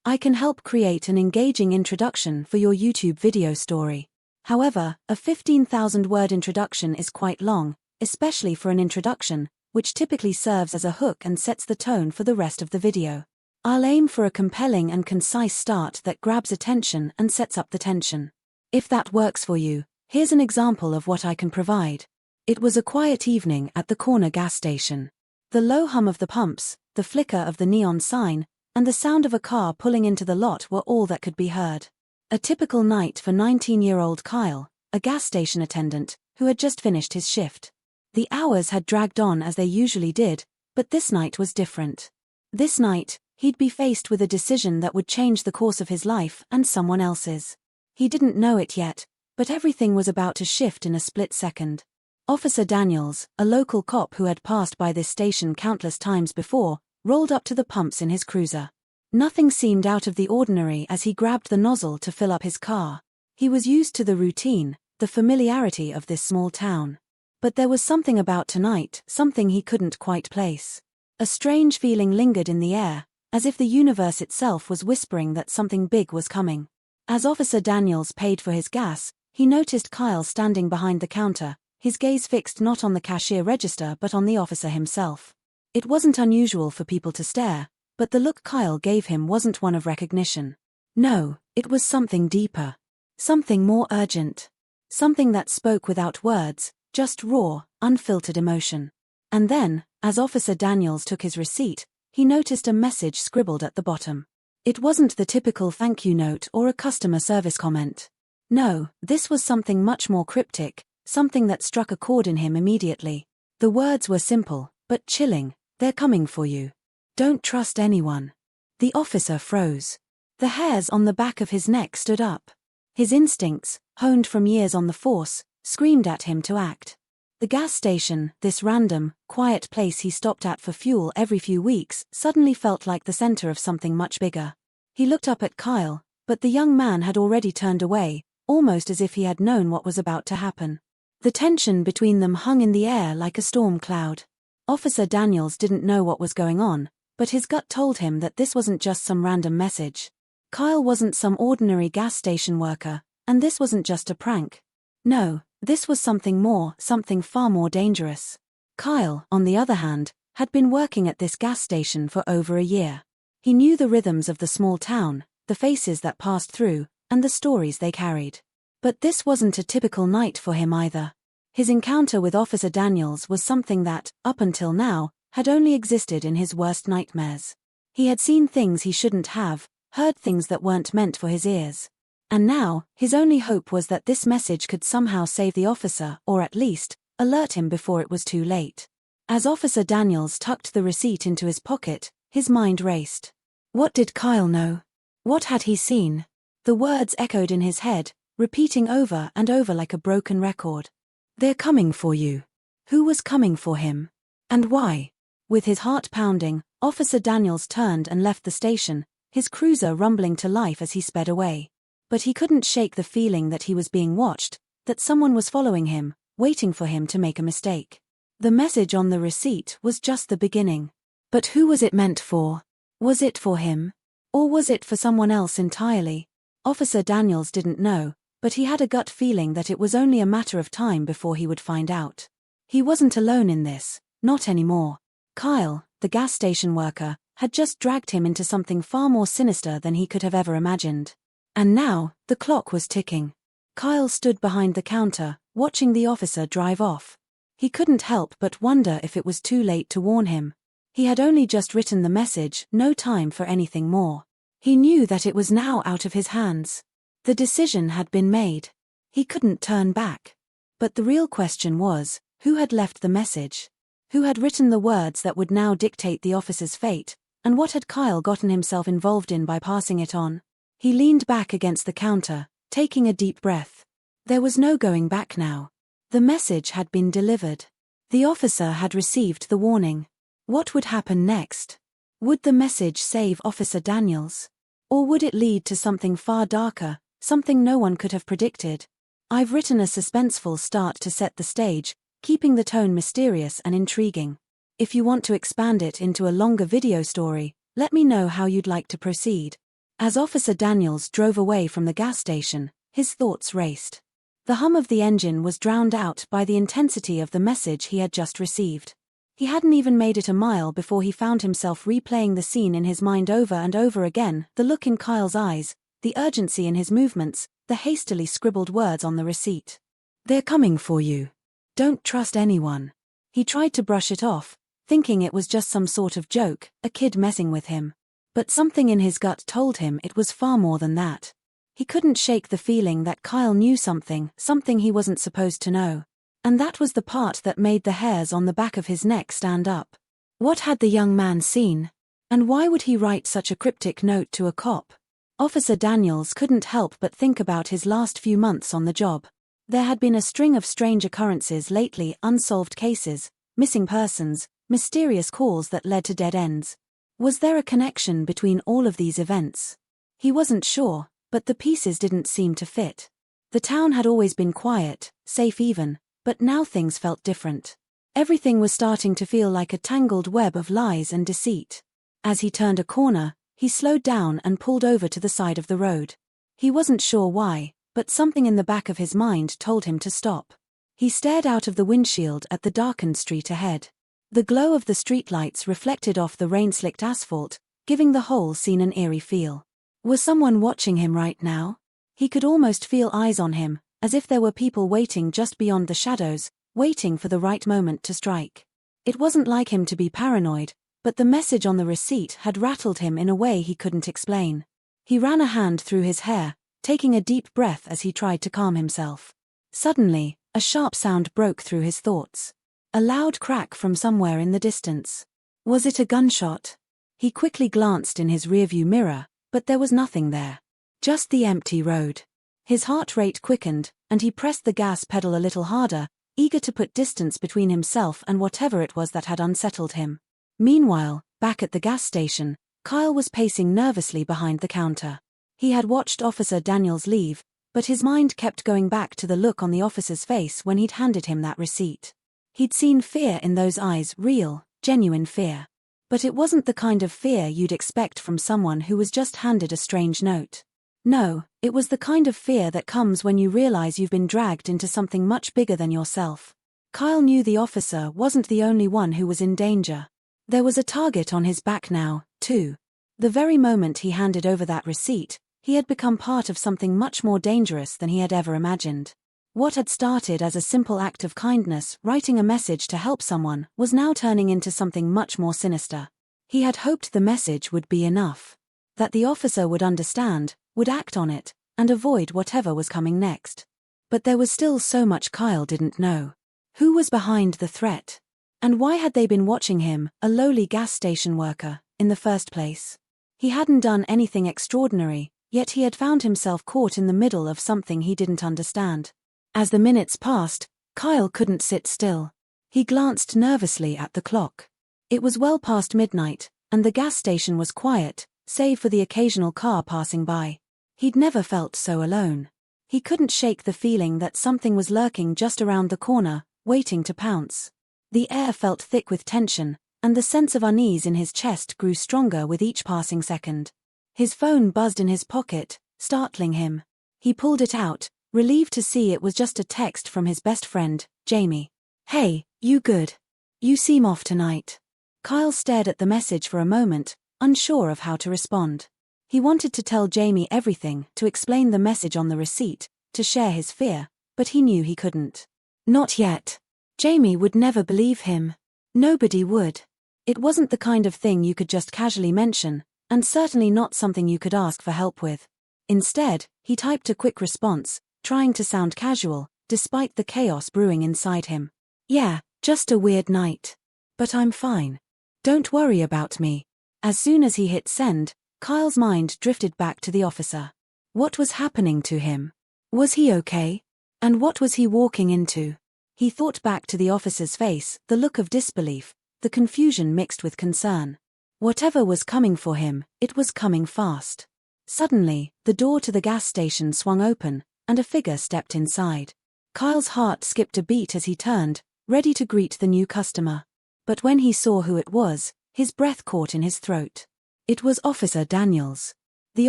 I can help create an engaging introduction for your YouTube video story. However, a 15,000-word introduction is quite long, especially for an introduction, which typically serves as a hook and sets the tone for the rest of the video. I'll aim for a compelling and concise start that grabs attention and sets up the tension. If that works for you, here's an example of what I can provide. It was a quiet evening at the corner gas station. The low hum of the pumps, the flicker of the neon sign, and the sound of a car pulling into the lot were all that could be heard. A typical night for 19-year-old Kyle, a gas station attendant, who had just finished his shift. The hours had dragged on as they usually did, but this night was different. This night, he'd be faced with a decision that would change the course of his life and someone else's. He didn't know it yet, but everything was about to shift in a split second. Officer Daniels, a local cop who had passed by this station countless times before, rolled up to the pumps in his cruiser. Nothing seemed out of the ordinary as he grabbed the nozzle to fill up his car. He was used to the routine, the familiarity of this small town. But there was something about tonight, something he couldn't quite place. A strange feeling lingered in the air, as if the universe itself was whispering that something big was coming. As Officer Daniels paid for his gas, he noticed Kyle standing behind the counter, his gaze fixed not on the cashier register but on the officer himself. It wasn't unusual for people to stare, but the look Kyle gave him wasn't one of recognition. No, it was something deeper. Something more urgent. Something that spoke without words, just raw, unfiltered emotion. And then, as Officer Daniels took his receipt, he noticed a message scribbled at the bottom. It wasn't the typical thank you note or a customer service comment. No, this was something much more cryptic, something that struck a chord in him immediately. The words were simple, but chilling. They're coming for you. Don't trust anyone. The officer froze. The hairs on the back of his neck stood up. His instincts, honed from years on the force, screamed at him to act. The gas station, this random, quiet place he stopped at for fuel every few weeks, suddenly felt like the center of something much bigger. He looked up at Kyle, but the young man had already turned away, almost as if he had known what was about to happen. The tension between them hung in the air like a storm cloud. Officer Daniels didn't know what was going on, but his gut told him that this wasn't just some random message. Kyle wasn't some ordinary gas station worker, and this wasn't just a prank. No, this was something more, something far more dangerous. Kyle, on the other hand, had been working at this gas station for over a year. He knew the rhythms of the small town, the faces that passed through, and the stories they carried. But this wasn't a typical night for him either. His encounter with Officer Daniels was something that, up until now, had only existed in his worst nightmares. He had seen things he shouldn't have, heard things that weren't meant for his ears. And now, his only hope was that this message could somehow save the officer, or at least, alert him before it was too late. As Officer Daniels tucked the receipt into his pocket, his mind raced. What did Kyle know? What had he seen? The words echoed in his head, repeating over and over like a broken record. They're coming for you. Who was coming for him? And why? With his heart pounding, Officer Daniels turned and left the station, his cruiser rumbling to life as he sped away. But he couldn't shake the feeling that he was being watched, that someone was following him, waiting for him to make a mistake. The message on the receipt was just the beginning. But who was it meant for? Was it for him? Or was it for someone else entirely? Officer Daniels didn't know, but he had a gut feeling that it was only a matter of time before he would find out. He wasn't alone in this, not anymore. Kyle, the gas station worker, had just dragged him into something far more sinister than he could have ever imagined. And now, the clock was ticking. Kyle stood behind the counter, watching the officer drive off. He couldn't help but wonder if it was too late to warn him. He had only just written the message, no time for anything more. He knew that it was now out of his hands. The decision had been made. He couldn't turn back. But the real question was, who had left the message? Who had written the words that would now dictate the officer's fate, and what had Kyle gotten himself involved in by passing it on? He leaned back against the counter, taking a deep breath. There was no going back now. The message had been delivered. The officer had received the warning. What would happen next? Would the message save Officer Daniels? Or would it lead to something far darker, something no one could have predicted? I've written a suspenseful start to set the stage, keeping the tone mysterious and intriguing. If you want to expand it into a longer video story, let me know how you'd like to proceed. As Officer Daniels drove away from the gas station, his thoughts raced. The hum of the engine was drowned out by the intensity of the message he had just received. He hadn't even made it a mile before he found himself replaying the scene in his mind over and over again, the look in Kyle's eyes, the urgency in his movements, the hastily scribbled words on the receipt. "They're coming for you. Don't trust anyone." He tried to brush it off, thinking it was just some sort of joke, a kid messing with him. But something in his gut told him it was far more than that. He couldn't shake the feeling that Kyle knew something he wasn't supposed to know. And that was the part that made the hairs on the back of his neck stand up. What had the young man seen? And why would he write such a cryptic note to a cop? Officer Daniels couldn't help but think about his last few months on the job. There had been a string of strange occurrences lately, unsolved cases, missing persons, mysterious calls that led to dead ends. Was there a connection between all of these events? He wasn't sure, but the pieces didn't seem to fit. The town had always been quiet, safe even, but now things felt different. Everything was starting to feel like a tangled web of lies and deceit. As he turned a corner, he slowed down and pulled over to the side of the road. He wasn't sure why, but something in the back of his mind told him to stop. He stared out of the windshield at the darkened street ahead. The glow of the streetlights reflected off the rain-slicked asphalt, giving the whole scene an eerie feel. Was someone watching him right now? He could almost feel eyes on him, as if there were people waiting just beyond the shadows, waiting for the right moment to strike. It wasn't like him to be paranoid, but the message on the receipt had rattled him in a way he couldn't explain. He ran a hand through his hair, taking a deep breath as he tried to calm himself. Suddenly, a sharp sound broke through his thoughts. A loud crack from somewhere in the distance. Was it a gunshot? He quickly glanced in his rearview mirror, but there was nothing there. Just the empty road. His heart rate quickened, and he pressed the gas pedal a little harder, eager to put distance between himself and whatever it was that had unsettled him. Meanwhile, back at the gas station, Kyle was pacing nervously behind the counter. He had watched Officer Daniels leave, but his mind kept going back to the look on the officer's face when he'd handed him that receipt. He'd seen fear in those eyes, real, genuine fear. But it wasn't the kind of fear you'd expect from someone who was just handed a strange note. No, it was the kind of fear that comes when you realize you've been dragged into something much bigger than yourself. Kyle knew the officer wasn't the only one who was in danger. There was a target on his back now, too. The very moment he handed over that receipt, he had become part of something much more dangerous than he had ever imagined. What had started as a simple act of kindness, writing a message to help someone, was now turning into something much more sinister. He had hoped the message would be enough. That the officer would understand, would act on it, and avoid whatever was coming next. But there was still so much Kyle didn't know. Who was behind the threat? And why had they been watching him, a lowly gas station worker, in the first place? He hadn't done anything extraordinary, yet he had found himself caught in the middle of something he didn't understand. As the minutes passed, Kyle couldn't sit still. He glanced nervously at the clock. It was well past midnight, and the gas station was quiet, save for the occasional car passing by. He'd never felt so alone. He couldn't shake the feeling that something was lurking just around the corner, waiting to pounce. The air felt thick with tension, and the sense of unease in his chest grew stronger with each passing second. His phone buzzed in his pocket, startling him. He pulled it out, relieved to see it was just a text from his best friend, Jamie. "Hey, you good? You seem off tonight." Kyle stared at the message for a moment, unsure of how to respond. He wanted to tell Jamie everything, to explain the message on the receipt, to share his fear, but he knew he couldn't. Not yet. Jamie would never believe him. Nobody would. It wasn't the kind of thing you could just casually mention, and certainly not something you could ask for help with. Instead, he typed a quick response, trying to sound casual, despite the chaos brewing inside him. "Yeah, just a weird night. But I'm fine. Don't worry about me." As soon as he hit send, Kyle's mind drifted back to the officer. What was happening to him? Was he okay? And what was he walking into? He thought back to the officer's face, the look of disbelief, the confusion mixed with concern. Whatever was coming for him, it was coming fast. Suddenly, the door to the gas station swung open, and a figure stepped inside. Kyle's heart skipped a beat as he turned, ready to greet the new customer. But when he saw who it was, his breath caught in his throat. It was Officer Daniels. The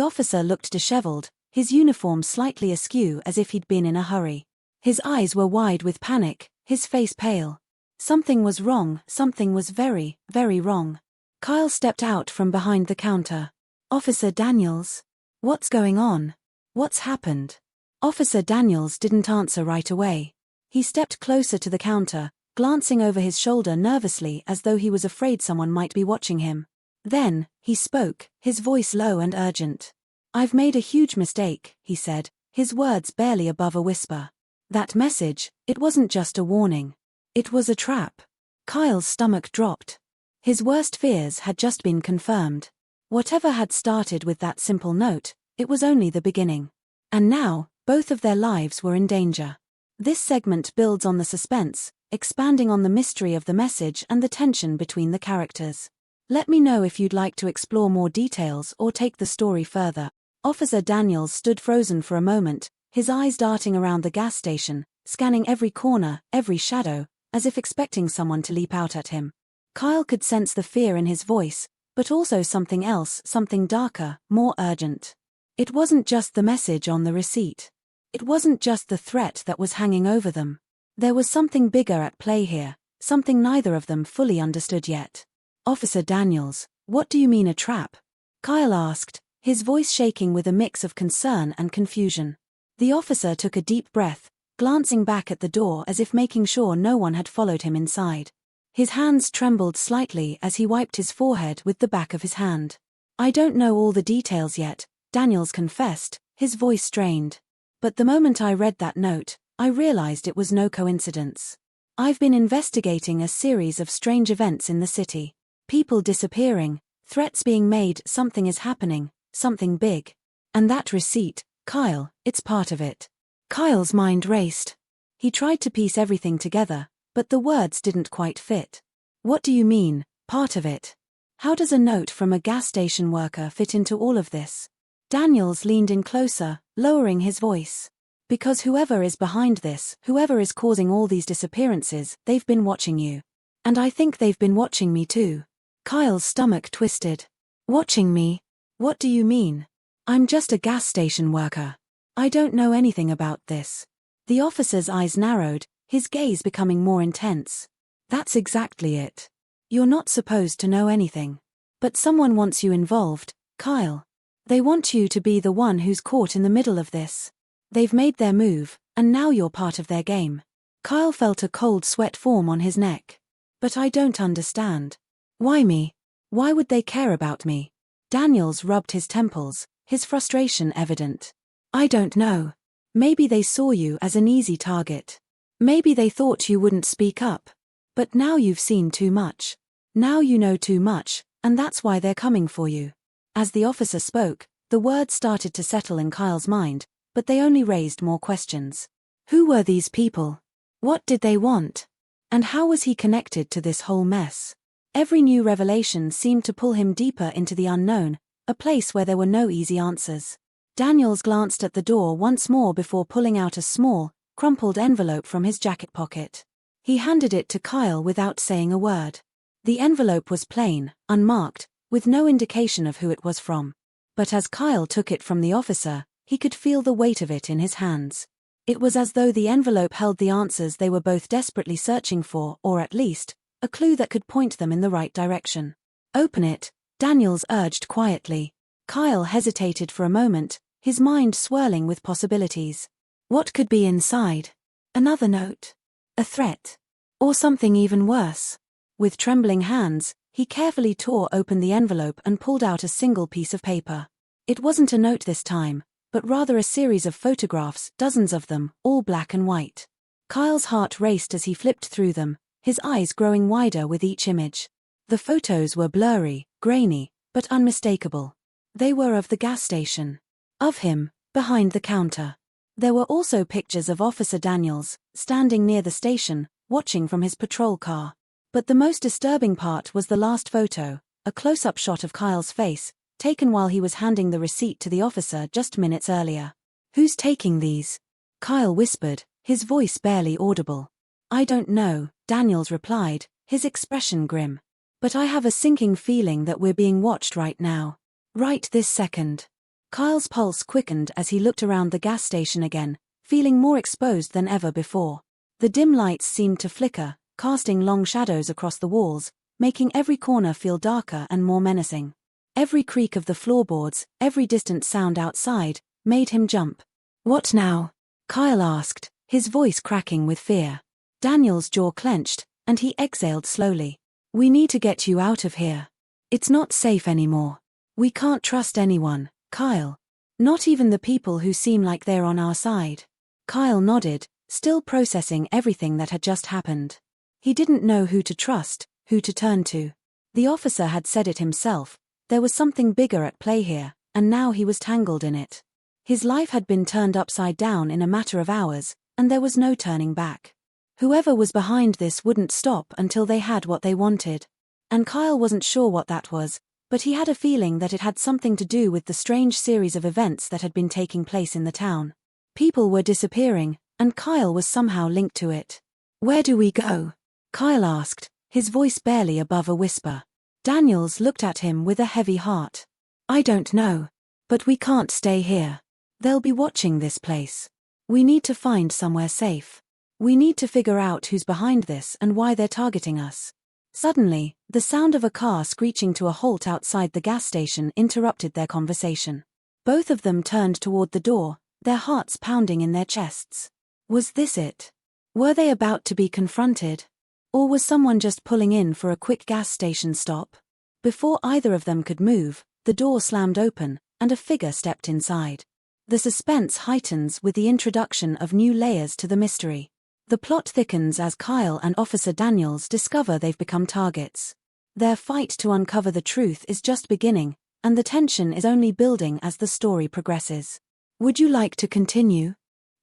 officer looked disheveled, his uniform slightly askew as if he'd been in a hurry. His eyes were wide with panic, his face pale. Something was wrong, something was very, very wrong. Kyle stepped out from behind the counter. "Officer Daniels? What's going on? What's happened?" Officer Daniels didn't answer right away. He stepped closer to the counter, glancing over his shoulder nervously as though he was afraid someone might be watching him. Then, he spoke, his voice low and urgent. "I've made a huge mistake," he said, his words barely above a whisper. "That message, it wasn't just a warning. It was a trap." Kyle's stomach dropped. His worst fears had just been confirmed. Whatever had started with that simple note, it was only the beginning. And now, both of their lives were in danger. This segment builds on the suspense, expanding on the mystery of the message and the tension between the characters. Let me know if you'd like to explore more details or take the story further. Officer Daniels stood frozen for a moment, his eyes darting around the gas station, scanning every corner, every shadow, as if expecting someone to leap out at him. Kyle could sense the fear in his voice, but also something else, something darker, more urgent. It wasn't just the message on the receipt. It wasn't just the threat that was hanging over them. There was something bigger at play here, something neither of them fully understood yet. "Officer Daniels, what do you mean a trap?" Kyle asked, his voice shaking with a mix of concern and confusion. The officer took a deep breath, glancing back at the door as if making sure no one had followed him inside. His hands trembled slightly as he wiped his forehead with the back of his hand. "I don't know all the details yet," Daniels confessed, his voice strained. "But the moment I read that note, I realized it was no coincidence. I've been investigating a series of strange events in the city. People disappearing, threats being made, something is happening, something big. And that receipt, Kyle, it's part of it." Kyle's mind raced. He tried to piece everything together, but the words didn't quite fit. "What do you mean, part of it? How does a note from a gas station worker fit into all of this?" Daniels leaned in closer, lowering his voice. "Because whoever is behind this, whoever is causing all these disappearances, they've been watching you. And I think they've been watching me too." Kyle's stomach twisted. "Watching me? What do you mean? I'm just a gas station worker. I don't know anything about this." The officer's eyes narrowed, his gaze becoming more intense. "That's exactly it. You're not supposed to know anything. But someone wants you involved, Kyle. They want you to be the one who's caught in the middle of this. They've made their move, and now you're part of their game." Kyle felt a cold sweat form on his neck. "But I don't understand. Why me? Why would they care about me?" Daniels rubbed his temples, his frustration evident. "I don't know. Maybe they saw you as an easy target. Maybe they thought you wouldn't speak up. But now you've seen too much. Now you know too much, and that's why they're coming for you." As the officer spoke, the words started to settle in Kyle's mind, but they only raised more questions. Who were these people? What did they want? And how was he connected to this whole mess? Every new revelation seemed to pull him deeper into the unknown, a place where there were no easy answers. Daniels glanced at the door once more before pulling out a small, crumpled envelope from his jacket pocket. He handed it to Kyle without saying a word. The envelope was plain, unmarked, with no indication of who it was from. But as Kyle took it from the officer, he could feel the weight of it in his hands. It was as though the envelope held the answers they were both desperately searching for, or at least, a clue that could point them in the right direction. "Open it," Daniels urged quietly. Kyle hesitated for a moment, his mind swirling with possibilities. What could be inside? Another note? A threat? Or something even worse? With trembling hands, he carefully tore open the envelope and pulled out a single piece of paper. It wasn't a note this time, but rather a series of photographs, dozens of them, all black and white. Kyle's heart raced as he flipped through them, his eyes growing wider with each image. The photos were blurry, grainy, but unmistakable. They were of the gas station. Of him, behind the counter. There were also pictures of Officer Daniels, standing near the station, watching from his patrol car. But the most disturbing part was the last photo, a close-up shot of Kyle's face, taken while he was handing the receipt to the officer just minutes earlier. "Who's taking these?" Kyle whispered, his voice barely audible. "I don't know," Daniels replied, his expression grim. "But I have a sinking feeling that we're being watched right now. Right this second." Kyle's pulse quickened as he looked around the gas station again, feeling more exposed than ever before. The dim lights seemed to flicker, casting long shadows across the walls, making every corner feel darker and more menacing. Every creak of the floorboards, every distant sound outside, made him jump. "What now?" Kyle asked, his voice cracking with fear. Daniel's jaw clenched, and he exhaled slowly. "We need to get you out of here. It's not safe anymore. We can't trust anyone, Kyle. Not even the people who seem like they're on our side." Kyle nodded, still processing everything that had just happened. He didn't know who to trust, who to turn to. The officer had said it himself, there was something bigger at play here, and now he was tangled in it. His life had been turned upside down in a matter of hours, and there was no turning back. Whoever was behind this wouldn't stop until they had what they wanted. And Kyle wasn't sure what that was, but he had a feeling that it had something to do with the strange series of events that had been taking place in the town. People were disappearing, and Kyle was somehow linked to it. "Where do we go?" Kyle asked, his voice barely above a whisper. Daniels looked at him with a heavy heart. "I don't know. But we can't stay here. They'll be watching this place. We need to find somewhere safe. We need to figure out who's behind this and why they're targeting us." Suddenly, the sound of a car screeching to a halt outside the gas station interrupted their conversation. Both of them turned toward the door, their hearts pounding in their chests. Was this it? Were they about to be confronted? Or was someone just pulling in for a quick gas station stop? Before either of them could move, the door slammed open, and a figure stepped inside. The suspense heightens with the introduction of new layers to the mystery. The plot thickens as Kyle and Officer Daniels discover they've become targets. Their fight to uncover the truth is just beginning, and the tension is only building as the story progresses. "Would you like to continue?"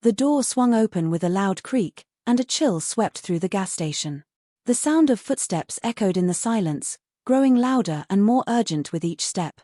The door swung open with a loud creak, and a chill swept through the gas station. The sound of footsteps echoed in the silence, growing louder and more urgent with each step.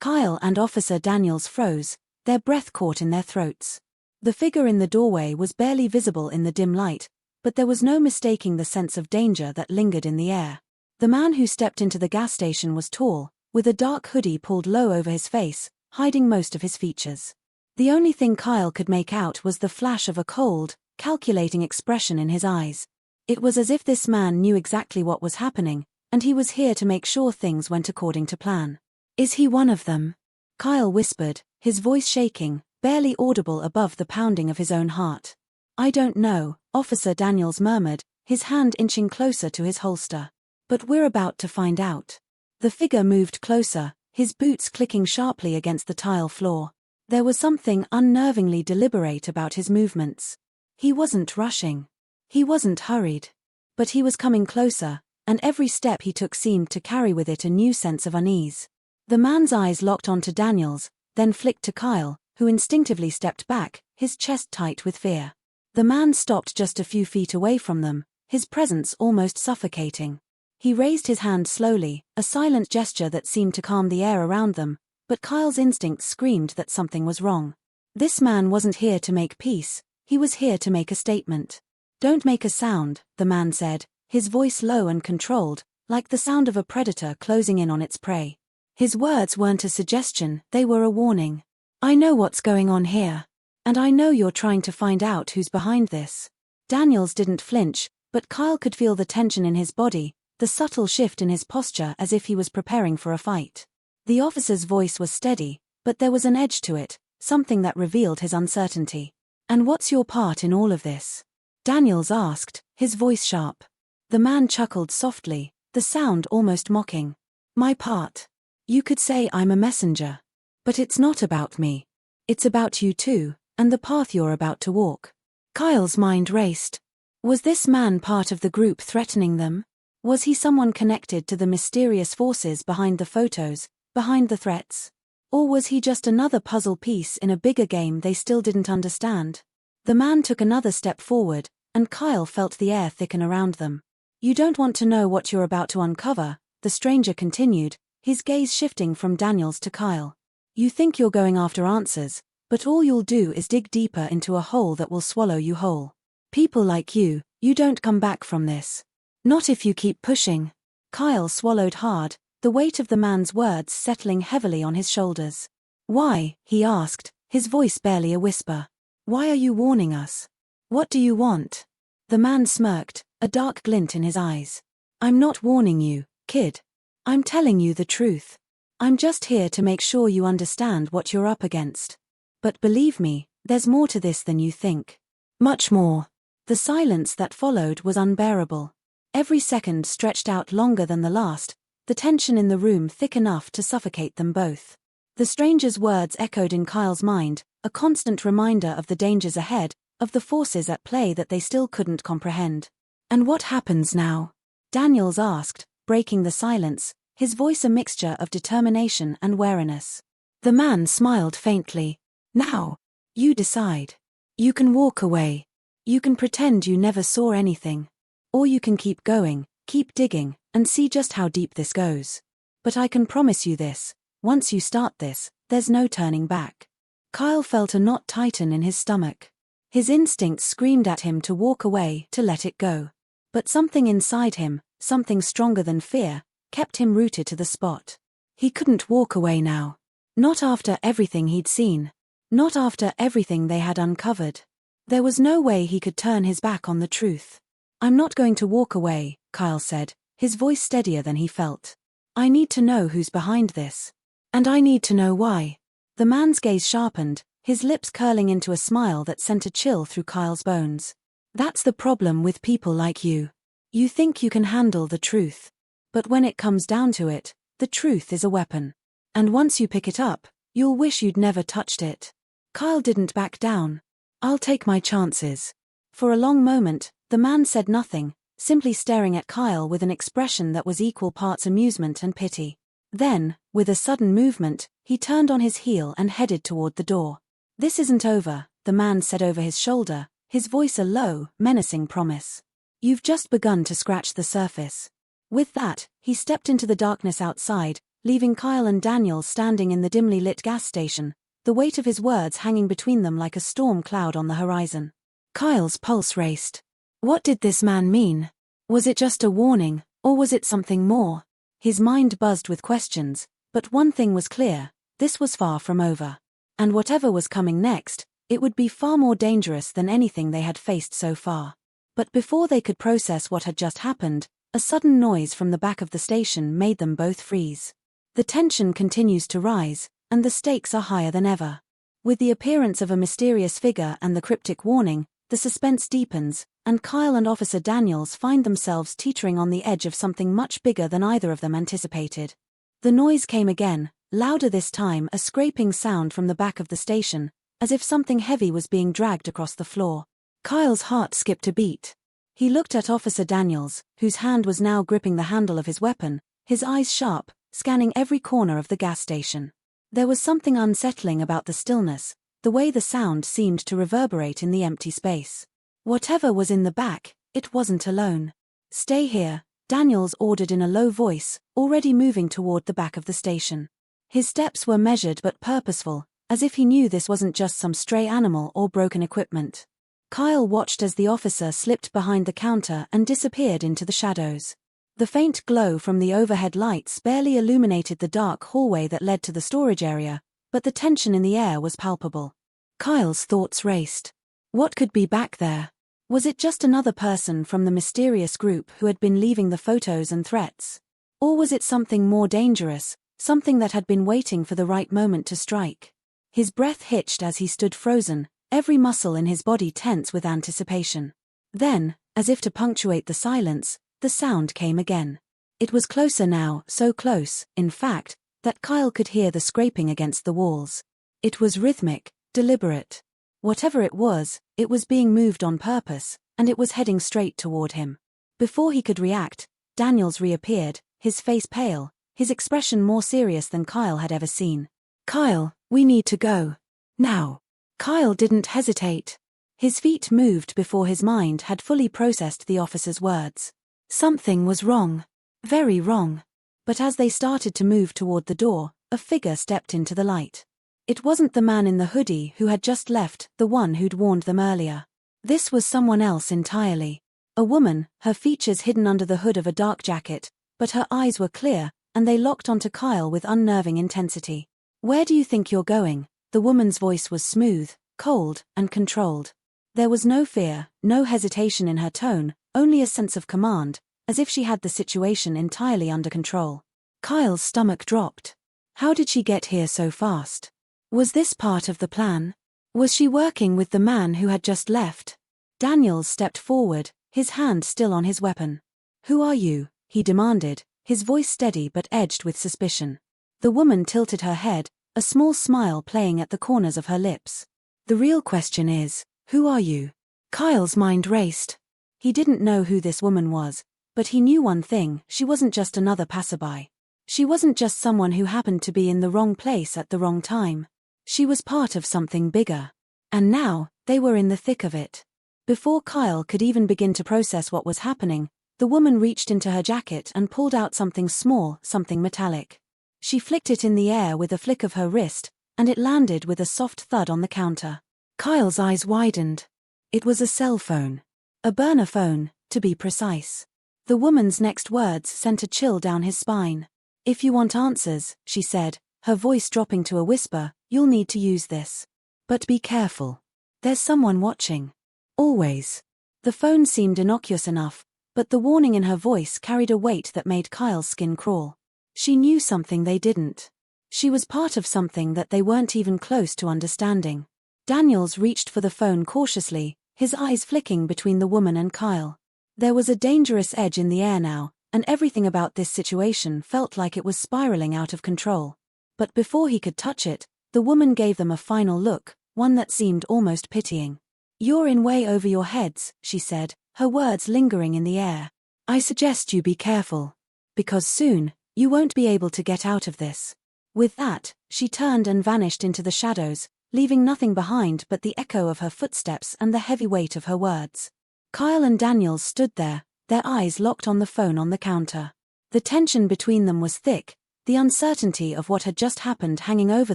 Kyle and Officer Daniels froze, their breath caught in their throats. The figure in the doorway was barely visible in the dim light, but there was no mistaking the sense of danger that lingered in the air. The man who stepped into the gas station was tall, with a dark hoodie pulled low over his face, hiding most of his features. The only thing Kyle could make out was the flash of a cold, calculating expression in his eyes. It was as if this man knew exactly what was happening, and he was here to make sure things went according to plan. "Is he one of them?" Kyle whispered, his voice shaking, barely audible above the pounding of his own heart. "I don't know," Officer Daniels murmured, his hand inching closer to his holster. "But we're about to find out." The figure moved closer, his boots clicking sharply against the tile floor. There was something unnervingly deliberate about his movements. He wasn't rushing. He wasn't hurried. But he was coming closer, and every step he took seemed to carry with it a new sense of unease. The man's eyes locked onto Daniels, then flicked to Kyle, who instinctively stepped back, his chest tight with fear. The man stopped just a few feet away from them, his presence almost suffocating. He raised his hand slowly, a silent gesture that seemed to calm the air around them, but Kyle's instincts screamed that something was wrong. This man wasn't here to make peace, he was here to make a statement. "Don't make a sound," the man said, his voice low and controlled, like the sound of a predator closing in on its prey. His words weren't a suggestion, they were a warning. "I know what's going on here. And I know you're trying to find out who's behind this." Daniels didn't flinch, but Kyle could feel the tension in his body, the subtle shift in his posture as if he was preparing for a fight. The officer's voice was steady, but there was an edge to it, something that revealed his uncertainty. "And what's your part in all of this?" Daniels asked, his voice sharp. The man chuckled softly, the sound almost mocking. "My part? You could say I'm a messenger. But it's not about me. It's about you too, and the path you're about to walk." Kyle's mind raced. Was this man part of the group threatening them? Was he someone connected to the mysterious forces behind the photos, behind the threats? Or was he just another puzzle piece in a bigger game they still didn't understand? The man took another step forward, and Kyle felt the air thicken around them. "You don't want to know what you're about to uncover," the stranger continued, his gaze shifting from Daniels to Kyle. "You think you're going after answers, but all you'll do is dig deeper into a hole that will swallow you whole. People like you don't come back from this. Not if you keep pushing." Kyle swallowed hard, the weight of the man's words settling heavily on his shoulders. Why? He asked, his voice barely a whisper. Why are you warning us? What do you want? The man smirked, a dark glint in his eyes. I'm not warning you, kid. I'm telling you the truth. I'm just here to make sure you understand what you're up against. But believe me, there's more to this than you think. Much more. The silence that followed was unbearable. Every second stretched out longer than the last, the tension in the room thick enough to suffocate them both. The stranger's words echoed in Kyle's mind, a constant reminder of the dangers ahead, of the forces at play that they still couldn't comprehend. And what happens now? Daniels asked, breaking the silence, his voice a mixture of determination and wariness. The man smiled faintly. Now. You decide. You can walk away. You can pretend you never saw anything. Or you can keep going, keep digging, and see just how deep this goes. But I can promise you this, once you start this, there's no turning back. Kyle felt a knot tighten in his stomach. His instincts screamed at him to walk away, to let it go. But something inside him, something stronger than fear, kept him rooted to the spot. He couldn't walk away now. Not after everything he'd seen. Not after everything they had uncovered. There was no way he could turn his back on the truth. I'm not going to walk away, Kyle said, his voice steadier than he felt. I need to know who's behind this. And I need to know why. The man's gaze sharpened, his lips curling into a smile that sent a chill through Kyle's bones. That's the problem with people like you. You think you can handle the truth. But when it comes down to it, the truth is a weapon. And once you pick it up, you'll wish you'd never touched it. Kyle didn't back down. I'll take my chances. For a long moment, the man said nothing, simply staring at Kyle with an expression that was equal parts amusement and pity. Then, with a sudden movement, he turned on his heel and headed toward the door. This isn't over, the man said over his shoulder, his voice a low, menacing promise. You've just begun to scratch the surface. With that, he stepped into the darkness outside, leaving Kyle and Daniel standing in the dimly lit gas station, the weight of his words hanging between them like a storm cloud on the horizon. Kyle's pulse raced. What did this man mean? Was it just a warning, or was it something more? His mind buzzed with questions, but one thing was clear, this was far from over. And whatever was coming next, it would be far more dangerous than anything they had faced so far. But before they could process what had just happened, a sudden noise from the back of the station made them both freeze. The tension continues to rise, and the stakes are higher than ever. With the appearance of a mysterious figure and the cryptic warning, the suspense deepens, and Kyle and Officer Daniels find themselves teetering on the edge of something much bigger than either of them anticipated. The noise came again, louder this time, a scraping sound from the back of the station, as if something heavy was being dragged across the floor. Kyle's heart skipped a beat. He looked at Officer Daniels, whose hand was now gripping the handle of his weapon, his eyes sharp, scanning every corner of the gas station. There was something unsettling about the stillness, the way the sound seemed to reverberate in the empty space. Whatever was in the back, it wasn't alone. Stay here, Daniels ordered in a low voice, already moving toward the back of the station. His steps were measured but purposeful, as if he knew this wasn't just some stray animal or broken equipment. Kyle watched as the officer slipped behind the counter and disappeared into the shadows. The faint glow from the overhead lights barely illuminated the dark hallway that led to the storage area, but the tension in the air was palpable. Kyle's thoughts raced. What could be back there? Was it just another person from the mysterious group who had been leaving the photos and threats? Or was it something more dangerous, something that had been waiting for the right moment to strike? His breath hitched as he stood frozen, every muscle in his body tense with anticipation. Then, as if to punctuate the silence, the sound came again. It was closer now, so close, in fact, that Kyle could hear the scraping against the walls. It was rhythmic, deliberate. Whatever it was being moved on purpose, and it was heading straight toward him. Before he could react, Daniels reappeared, his face pale, his expression more serious than Kyle had ever seen. Kyle, we need to go. Now. Kyle didn't hesitate. His feet moved before his mind had fully processed the officer's words. Something was wrong. Very wrong. But as they started to move toward the door, a figure stepped into the light. It wasn't the man in the hoodie who had just left, the one who'd warned them earlier. This was someone else entirely. A woman, her features hidden under the hood of a dark jacket, but her eyes were clear, and they locked onto Kyle with unnerving intensity. Where do you think you're going? The woman's voice was smooth, cold, and controlled. There was no fear, no hesitation in her tone, only a sense of command, as if she had the situation entirely under control. Kyle's stomach dropped. How did she get here so fast? Was this part of the plan? Was she working with the man who had just left? Daniels stepped forward, his hand still on his weapon. Who are you? He demanded, his voice steady but edged with suspicion. The woman tilted her head, a small smile playing at the corners of her lips. The real question is, who are you? Kyle's mind raced. He didn't know who this woman was, but he knew one thing: she wasn't just another passerby. She wasn't just someone who happened to be in the wrong place at the wrong time. She was part of something bigger. And now, they were in the thick of it. Before Kyle could even begin to process what was happening, the woman reached into her jacket and pulled out something small, something metallic. She flicked it in the air with a flick of her wrist, and it landed with a soft thud on the counter. Kyle's eyes widened. It was a cell phone. A burner phone, to be precise. The woman's next words sent a chill down his spine. If you want answers, she said, her voice dropping to a whisper, you'll need to use this. But be careful. There's someone watching. Always. The phone seemed innocuous enough, but the warning in her voice carried a weight that made Kyle's skin crawl. She knew something they didn't. She was part of something that they weren't even close to understanding. Daniels reached for the phone cautiously, his eyes flicking between the woman and Kyle. There was a dangerous edge in the air now, and everything about this situation felt like it was spiraling out of control. But before he could touch it, the woman gave them a final look, one that seemed almost pitying. You're in way over your heads, she said, her words lingering in the air. I suggest you be careful. Because soon, you won't be able to get out of this. With that, she turned and vanished into the shadows, leaving nothing behind but the echo of her footsteps and the heavy weight of her words. Kyle and Daniels stood there, their eyes locked on the phone on the counter. The tension between them was thick, the uncertainty of what had just happened hanging over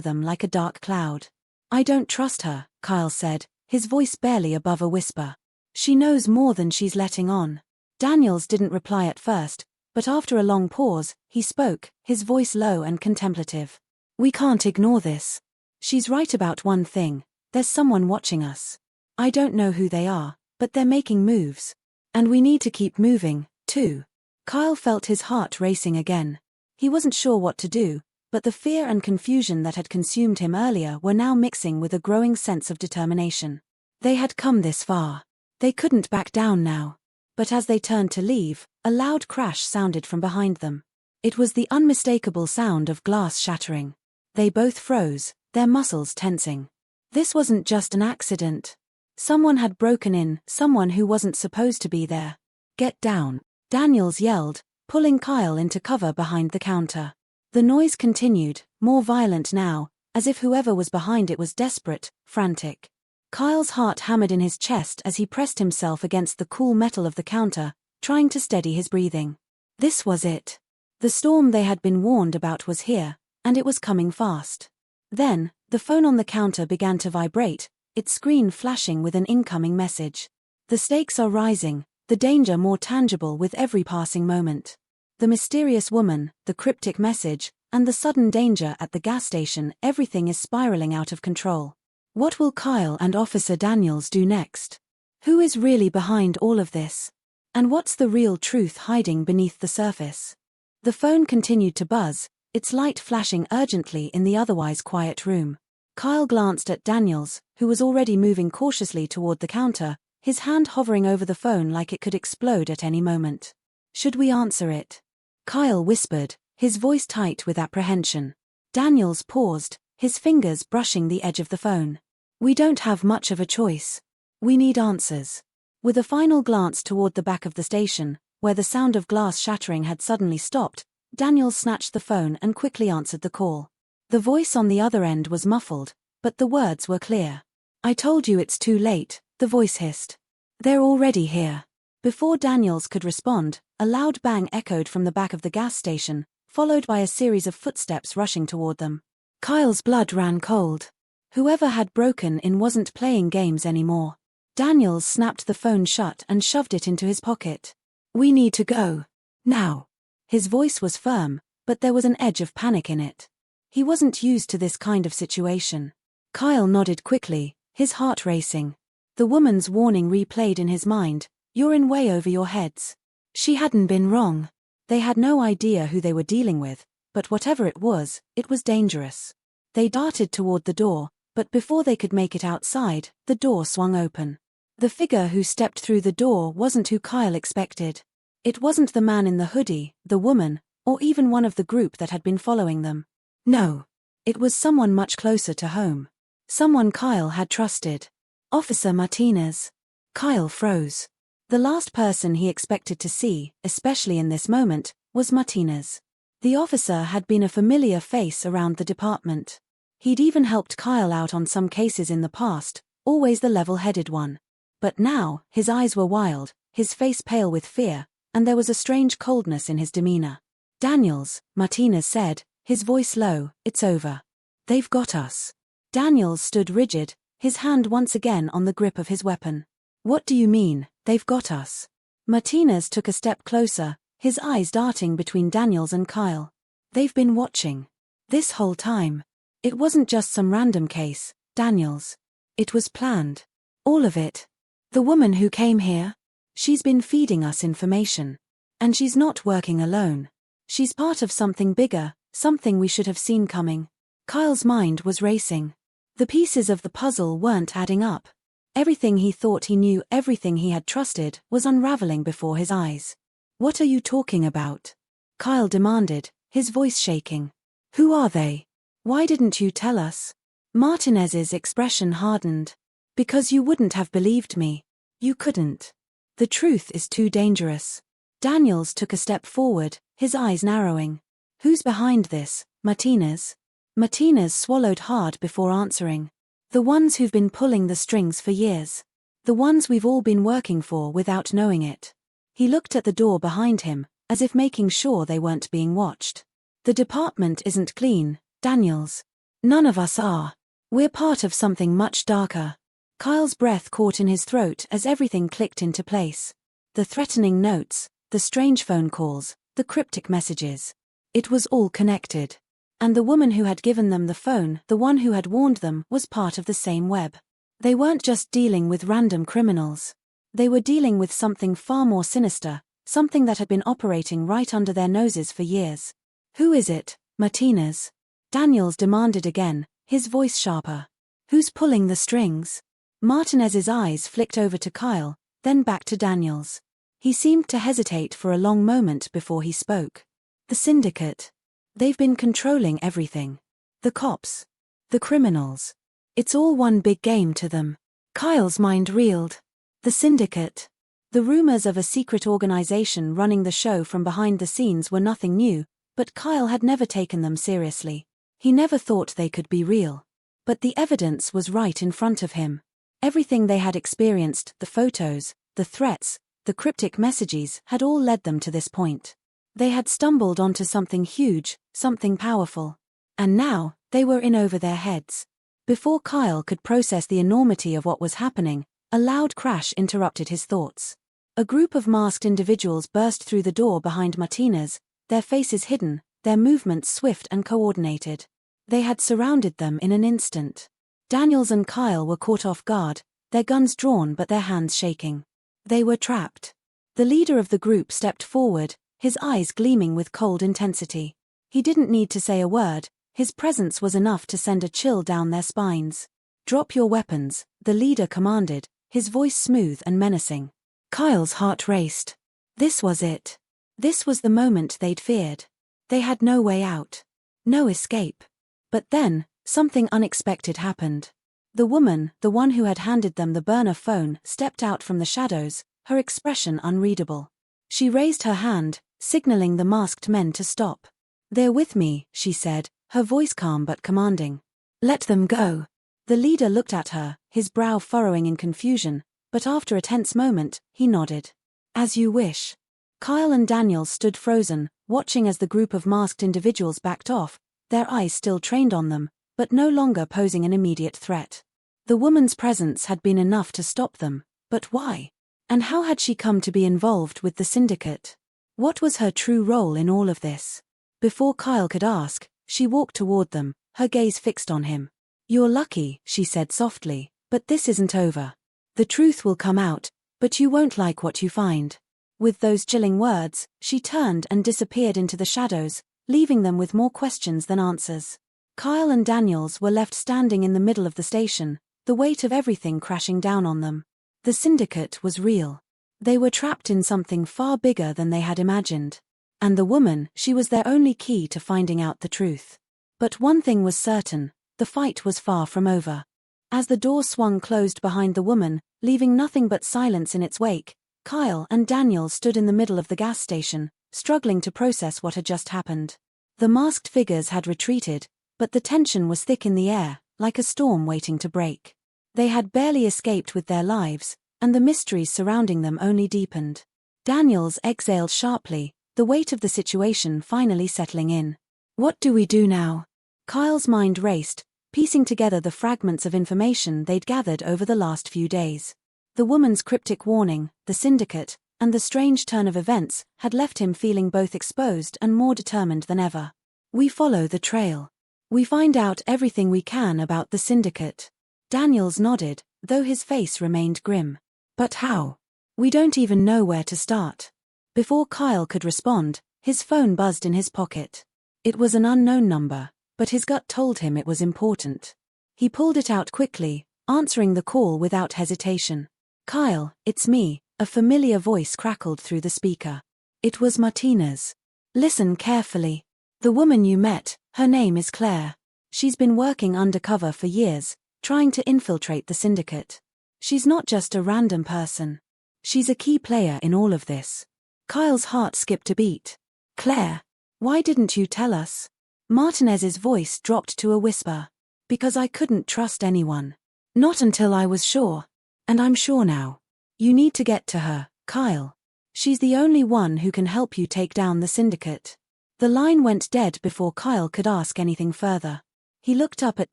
them like a dark cloud. I don't trust her, Kyle said, his voice barely above a whisper. She knows more than she's letting on. Daniels didn't reply at first, but after a long pause, he spoke, his voice low and contemplative. We can't ignore this. She's right about one thing: there's someone watching us. I don't know who they are, but they're making moves. And we need to keep moving, too. Kyle felt his heart racing again. He wasn't sure what to do, but the fear and confusion that had consumed him earlier were now mixing with a growing sense of determination. They had come this far. They couldn't back down now. But as they turned to leave, a loud crash sounded from behind them. It was the unmistakable sound of glass shattering. They both froze, their muscles tensing. This wasn't just an accident. Someone had broken in, someone who wasn't supposed to be there. Get down, Daniels yelled, pulling Kyle into cover behind the counter. The noise continued, more violent now, as if whoever was behind it was desperate, frantic. Kyle's heart hammered in his chest as he pressed himself against the cool metal of the counter, trying to steady his breathing. This was it. The storm they had been warned about was here, and it was coming fast. Then, the phone on the counter began to vibrate, its screen flashing with an incoming message. The stakes are rising, the danger more tangible with every passing moment. The mysterious woman, the cryptic message, and the sudden danger at the gas station, everything is spiraling out of control. What will Kyle and Officer Daniels do next? Who is really behind all of this? And what's the real truth hiding beneath the surface? The phone continued to buzz, its light flashing urgently in the otherwise quiet room. Kyle glanced at Daniels, who was already moving cautiously toward the counter, his hand hovering over the phone like it could explode at any moment. Should we answer it? Kyle whispered, his voice tight with apprehension. Daniels paused, his fingers brushing the edge of the phone. We don't have much of a choice. We need answers. With a final glance toward the back of the station, where the sound of glass shattering had suddenly stopped, Daniels snatched the phone and quickly answered the call. The voice on the other end was muffled, but the words were clear. I told you it's too late, the voice hissed. They're already here. Before Daniels could respond, a loud bang echoed from the back of the gas station, followed by a series of footsteps rushing toward them. Kyle's blood ran cold. Whoever had broken in wasn't playing games anymore. Daniels snapped the phone shut and shoved it into his pocket. We need to go. Now. His voice was firm, but there was an edge of panic in it. He wasn't used to this kind of situation. Kyle nodded quickly, his heart racing. The woman's warning replayed in his mind, "You're in way over your heads." She hadn't been wrong. They had no idea who they were dealing with, but whatever it was dangerous. They darted toward the door, but before they could make it outside, the door swung open. The figure who stepped through the door wasn't who Kyle expected. It wasn't the man in the hoodie, the woman, or even one of the group that had been following them. No. It was someone much closer to home. Someone Kyle had trusted. Officer Martinez. Kyle froze. The last person he expected to see, especially in this moment, was Martinez. The officer had been a familiar face around the department. He'd even helped Kyle out on some cases in the past, always the level-headed one. But now, his eyes were wild, his face pale with fear, and there was a strange coldness in his demeanor. "Daniels," Martinez said, his voice low, "It's over. They've got us." Daniels stood rigid, his hand once again on the grip of his weapon. "What do you mean, they've got us?" Martinez took a step closer, his eyes darting between Daniels and Kyle. "They've been watching. This whole time. It wasn't just some random case, Daniels. It was planned. All of it. The woman who came here? She's been feeding us information. And she's not working alone. She's part of something bigger, something we should have seen coming." Kyle's mind was racing. The pieces of the puzzle weren't adding up. Everything he thought he knew, everything he had trusted, was unraveling before his eyes. "What are you talking about?" Kyle demanded, his voice shaking. "Who are they? Why didn't you tell us?" Martinez's expression hardened. "Because you wouldn't have believed me. You couldn't. The truth is too dangerous." Daniels took a step forward, his eyes narrowing. "Who's behind this, Martinez?" Martinez swallowed hard before answering. "The ones who've been pulling the strings for years. The ones we've all been working for without knowing it." He looked at the door behind him, as if making sure they weren't being watched. "The department isn't clean, Daniels. None of us are. We're part of something much darker." Kyle's breath caught in his throat as everything clicked into place. The threatening notes, the strange phone calls, the cryptic messages. It was all connected. And the woman who had given them the phone, the one who had warned them, was part of the same web. They weren't just dealing with random criminals. They were dealing with something far more sinister, something that had been operating right under their noses for years. "Who is it, Martinez?" Daniels demanded again, his voice sharper. "Who's pulling the strings?" Martinez's eyes flicked over to Kyle, then back to Daniels. He seemed to hesitate for a long moment before he spoke. "The syndicate. They've been controlling everything. The cops. The criminals. It's all one big game to them." Kyle's mind reeled. The syndicate. The rumors of a secret organization running the show from behind the scenes were nothing new, but Kyle had never taken them seriously. He never thought they could be real. But the evidence was right in front of him. Everything they had experienced, the photos, the threats, the cryptic messages, had all led them to this point. They had stumbled onto something huge, something powerful. And now, they were in over their heads. Before Kyle could process the enormity of what was happening, a loud crash interrupted his thoughts. A group of masked individuals burst through the door behind Martinez, their faces hidden, their movements swift and coordinated. They had surrounded them in an instant. Daniels and Kyle were caught off guard, their guns drawn but their hands shaking. They were trapped. The leader of the group stepped forward, his eyes gleaming with cold intensity. He didn't need to say a word, his presence was enough to send a chill down their spines. "Drop your weapons," the leader commanded, his voice smooth and menacing. Kyle's heart raced. This was it. This was the moment they'd feared. They had no way out. No escape. But then, something unexpected happened. The woman, the one who had handed them the burner phone, stepped out from the shadows, her expression unreadable. She raised her hand, signaling the masked men to stop. "They're with me," she said, her voice calm but commanding. "Let them go." The leader looked at her, his brow furrowing in confusion, but after a tense moment, he nodded. "As you wish." Kyle and Daniels stood frozen, watching as the group of masked individuals backed off, their eyes still trained on them, but no longer posing an immediate threat. The woman's presence had been enough to stop them, but why? And how had she come to be involved with the syndicate? What was her true role in all of this? Before Kyle could ask, She walked toward them, her gaze fixed on him. "You're lucky," she said softly, "but this isn't over. The truth will come out, but you won't like what you find." With those chilling words, she turned and disappeared into the shadows, leaving them with more questions than answers. Kyle and Daniels were left standing in the middle of the station, the weight of everything crashing down on them. The syndicate was real. They were trapped in something far bigger than they had imagined. And the woman, she was their only key to finding out the truth. But one thing was certain, the fight was far from over. As the door swung closed behind the woman, leaving nothing but silence in its wake, Kyle and Daniel stood in the middle of the gas station, struggling to process what had just happened. The masked figures had retreated, but the tension was thick in the air, like a storm waiting to break. They had barely escaped with their lives, and the mysteries surrounding them only deepened. Daniels exhaled sharply, the weight of the situation finally settling in. "What do we do now?" Kyle's mind raced, piecing together the fragments of information they'd gathered over the last few days. The woman's cryptic warning, the syndicate, and the strange turn of events had left him feeling both exposed and more determined than ever. "We follow the trail. We find out everything we can about the syndicate." Daniels nodded, though his face remained grim. "But how? We don't even know where to start." Before Kyle could respond, his phone buzzed in his pocket. It was an unknown number, but his gut told him it was important. He pulled it out quickly, answering the call without hesitation. "Kyle, it's me," a familiar voice crackled through the speaker. It was Martina's. "Listen carefully. The woman you met, her name is Claire. She's been working undercover for years, trying to infiltrate the syndicate. She's not just a random person. She's a key player in all of this." Kyle's heart skipped a beat. "Claire? Why didn't you tell us?" Martinez's voice dropped to a whisper. "Because I couldn't trust anyone. Not until I was sure. And I'm sure now. You need to get to her, Kyle. She's the only one who can help you take down the syndicate." The line went dead before Kyle could ask anything further. He looked up at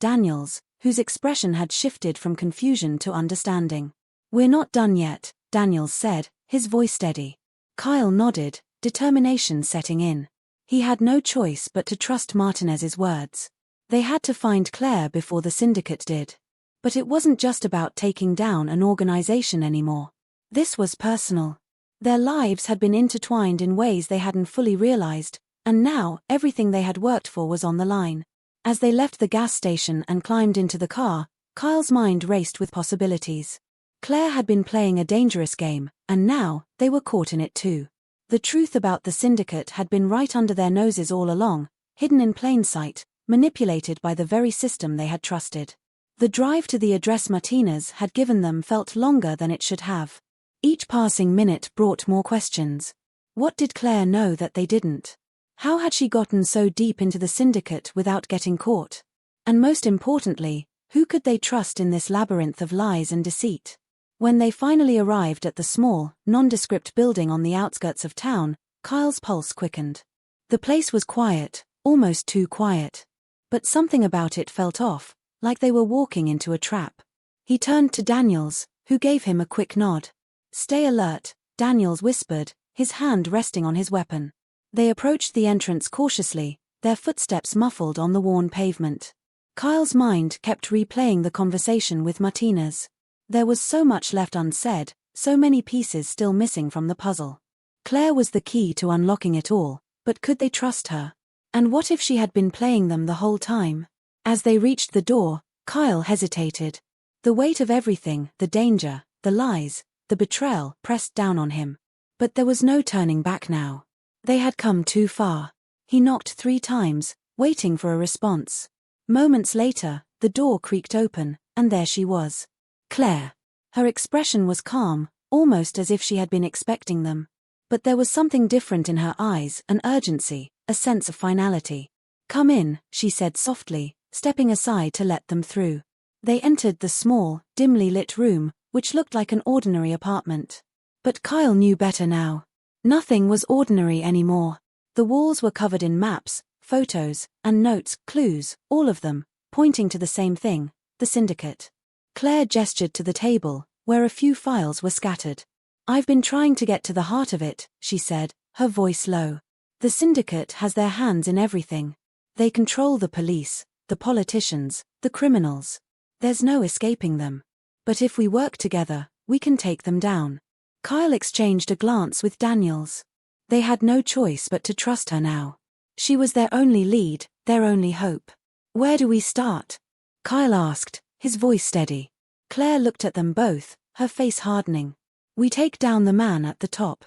Daniels, whose expression had shifted from confusion to understanding. "We're not done yet," Daniels said, his voice steady. Kyle nodded, determination setting in. He had no choice but to trust Martinez's words. They had to find Claire before the syndicate did. But it wasn't just about taking down an organization anymore. This was personal. Their lives had been intertwined in ways they hadn't fully realized, and now everything they had worked for was on the line. As they left the gas station and climbed into the car, Kyle's mind raced with possibilities. Claire had been playing a dangerous game, and now they were caught in it too. The truth about the syndicate had been right under their noses all along, hidden in plain sight, manipulated by the very system they had trusted. The drive to the address Martinez had given them felt longer than it should have. Each passing minute brought more questions. What did Claire know that they didn't? How had she gotten so deep into the syndicate without getting caught? And most importantly, who could they trust in this labyrinth of lies and deceit? When they finally arrived at the small, nondescript building on the outskirts of town, Kyle's pulse quickened. The place was quiet, almost too quiet. But something about it felt off, like they were walking into a trap. He turned to Daniels, who gave him a quick nod. "Stay alert," Daniels whispered, his hand resting on his weapon. They approached the entrance cautiously, their footsteps muffled on the worn pavement. Kyle's mind kept replaying the conversation with Martinez. There was so much left unsaid, so many pieces still missing from the puzzle. Claire was the key to unlocking it all, but could they trust her? And what if she had been playing them the whole time? As they reached the door, Kyle hesitated. The weight of everything, the danger, the lies, the betrayal, pressed down on him. But there was no turning back now. They had come too far. He knocked 3 times, waiting for a response. Moments later, the door creaked open, and there she was. Claire. Her expression was calm, almost as if she had been expecting them. But there was something different in her eyes, an urgency, a sense of finality. "Come in," she said softly, stepping aside to let them through. They entered the small, dimly lit room, which looked like an ordinary apartment. But Kyle knew better now. Nothing was ordinary anymore. The walls were covered in maps, photos, and notes, clues, all of them, pointing to the same thing, the syndicate. Claire gestured to the table, where a few files were scattered. "I've been trying to get to the heart of it," she said, her voice low. "The syndicate has their hands in everything. They control the police, the politicians, the criminals. There's no escaping them. But if we work together, we can take them down. Kyle exchanged a glance with Daniels. They had no choice but to trust her now. She was their only lead, their only hope. Where do we start? Kyle asked, his voice steady. Claire looked at them both, her face hardening. We take down the man at the top.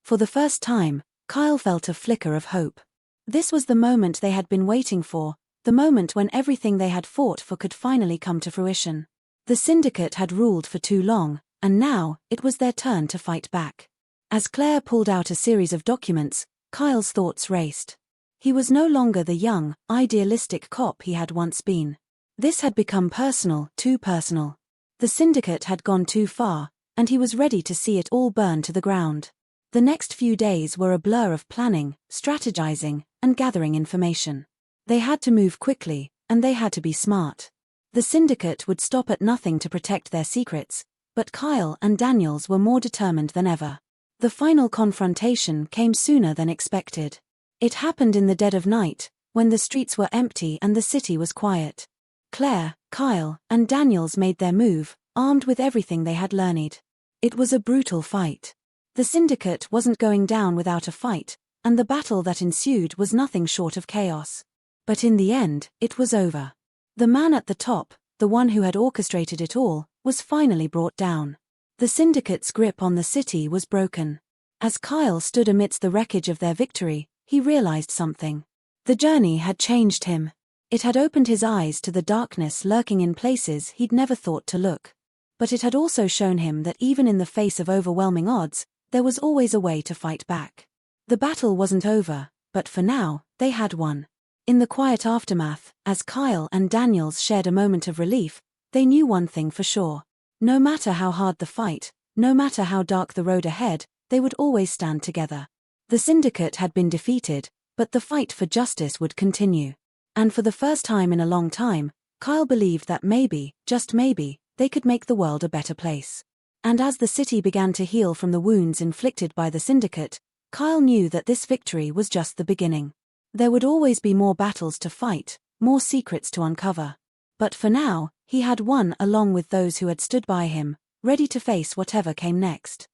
For the first time, Kyle felt a flicker of hope. This was the moment they had been waiting for, the moment when everything they had fought for could finally come to fruition. The syndicate had ruled for too long, and now, it was their turn to fight back. As Claire pulled out a series of documents, Kyle's thoughts raced. He was no longer the young, idealistic cop he had once been. This had become personal, too personal. The syndicate had gone too far, and he was ready to see it all burn to the ground. The next few days were a blur of planning, strategizing, and gathering information. They had to move quickly, and they had to be smart. The syndicate would stop at nothing to protect their secrets, but Kyle and Daniels were more determined than ever. The final confrontation came sooner than expected. It happened in the dead of night, when the streets were empty and the city was quiet. Claire, Kyle, and Daniels made their move, armed with everything they had learned. It was a brutal fight. The syndicate wasn't going down without a fight, and the battle that ensued was nothing short of chaos. But in the end, it was over. The man at the top, the one who had orchestrated it all, was finally brought down. The syndicate's grip on the city was broken. As Kyle stood amidst the wreckage of their victory, he realized something. The journey had changed him. It had opened his eyes to the darkness lurking in places he'd never thought to look. But it had also shown him that even in the face of overwhelming odds, there was always a way to fight back. The battle wasn't over, but for now, they had won. In the quiet aftermath, as Kyle and Daniels shared a moment of relief, they knew one thing for sure. No matter how hard the fight, no matter how dark the road ahead, they would always stand together. The syndicate had been defeated, but the fight for justice would continue. And for the first time in a long time, Kyle believed that maybe, just maybe, they could make the world a better place. And as the city began to heal from the wounds inflicted by the syndicate, Kyle knew that this victory was just the beginning. There would always be more battles to fight, more secrets to uncover. But for now, he had won along with those who had stood by him, ready to face whatever came next.